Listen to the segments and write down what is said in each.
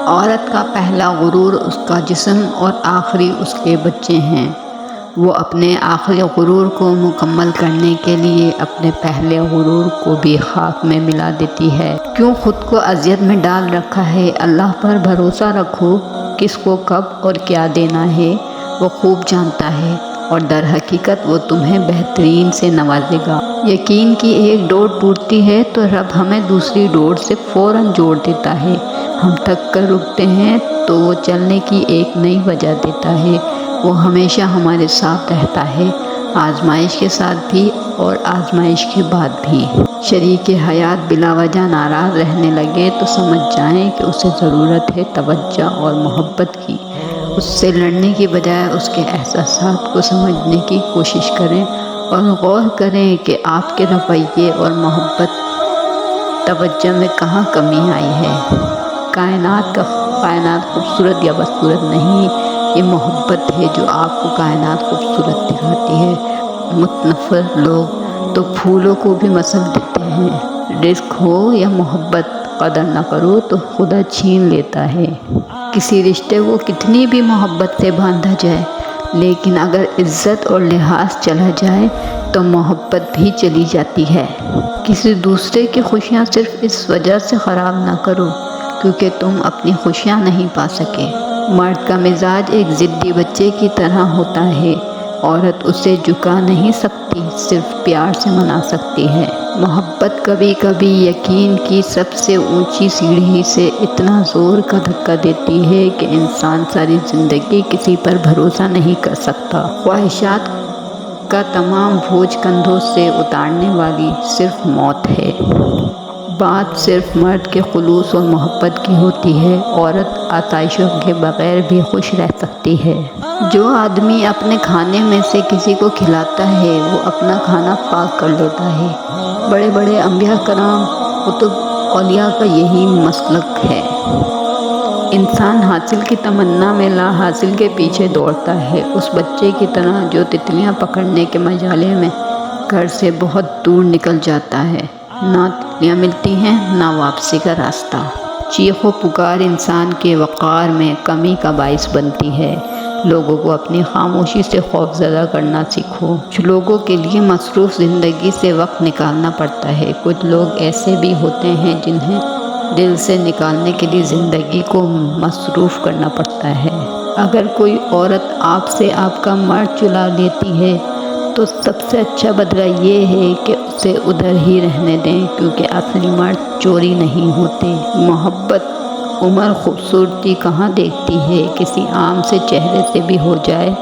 عورت کا پہلا غرور اس کا جسم اور آخری اس کے بچے ہیں۔ وہ اپنے آخری غرور کو مکمل کرنے کے لیے اپنے پہلے غرور کو بھی خاک میں ملا دیتی ہے۔ کیوں خود کو اذیت میں ڈال رکھا ہے؟ اللہ پر بھروسہ رکھو، کس کو کب اور کیا دینا ہے وہ خوب جانتا ہے، اور در حقیقت وہ تمہیں بہترین سے نوازے گا۔ یقین کی ایک ڈور ٹوٹتی ہے تو رب ہمیں دوسری ڈور سے فوراً جوڑ دیتا ہے۔ ہم تھک کر رکتے ہیں تو وہ چلنے کی ایک نئی وجہ دیتا ہے۔ وہ ہمیشہ ہمارے ساتھ رہتا ہے، آزمائش کے ساتھ بھی اور آزمائش کے بعد بھی۔ شریک حیات بلا وجہ ناراض رہنے لگے تو سمجھ جائیں کہ اسے ضرورت ہے توجہ اور محبت کی۔ اس سے لڑنے کی بجائے اس کے احساسات کو سمجھنے کی کوشش کریں اور غور کریں کہ آپ کے رویے اور محبت توجہ میں کہاں کمی آئی ہے۔ کائنات خوبصورت یا بدصورت نہیں، یہ محبت ہے جو آپ کو کائنات خوبصورت دکھاتی ہے۔ متنفر لوگ تو پھولوں کو بھی مثل دیتے ہیں، رزق ہو یا محبت قدر نہ کرو تو خدا چھین لیتا ہے۔ کسی رشتے کو کتنی بھی محبت سے باندھا جائے، لیکن اگر عزت اور لحاظ چلا جائے تو محبت بھی چلی جاتی ہے۔ کسی دوسرے کی خوشیاں صرف اس وجہ سے خراب نہ کرو کیونکہ تم اپنی خوشیاں نہیں پا سکے۔ مرد کا مزاج ایک ضدی بچے کی طرح ہوتا ہے، عورت اسے جھکا نہیں سکتی، صرف پیار سے منا سکتی ہے۔ محبت کبھی کبھی یقین کی سب سے اونچی سیڑھی سے اتنا زور کا دھکا دیتی ہے کہ انسان ساری زندگی کسی پر بھروسہ نہیں کر سکتا۔ خواہشات کا تمام بوجھ کندھوں سے اتارنے والی صرف موت ہے۔ بات صرف مرد کے خلوص اور محبت کی ہوتی ہے، عورت آسائشوں کے بغیر بھی خوش رہ سکتی ہے۔ جو آدمی اپنے کھانے میں سے کسی کو کھلاتا ہے وہ اپنا کھانا پاک کر لیتا ہے۔ بڑے بڑے انبیاء کرام، کتب، اولیاء کا یہی مسلک ہے۔ انسان حاصل کی تمنا میں لا حاصل کے پیچھے دوڑتا ہے، اس بچے کی طرح جو تتلیاں پکڑنے کے مجالے میں گھر سے بہت دور نکل جاتا ہے۔ نہ تتلیاں ملتی ہیں نہ واپسی کا راستہ۔ چیخ و پکار انسان کے وقار میں کمی کا باعث بنتی ہے۔ لوگوں کو اپنی خاموشی سے خوف زدہ کرنا سیکھو۔ کچھ لوگوں کے لیے مصروف زندگی سے وقت نکالنا پڑتا ہے، کچھ لوگ ایسے بھی ہوتے ہیں جنہیں دل سے نکالنے کے لیے زندگی کو مصروف کرنا پڑتا ہے۔ اگر کوئی عورت آپ سے آپ کا مرد چلا لیتی ہے تو سب سے اچھا بدلہ یہ ہے کہ اسے ادھر ہی رہنے دیں، کیونکہ اصلی مرد چوری نہیں ہوتے۔ محبت عمر خوبصورتی کہاں دیکھتی ہے، کسی عام سے چہرے سے بھی ہو جائے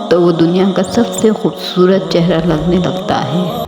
تو وہ دنیا کا سب سے خوبصورت چہرہ لگنے لگتا ہے۔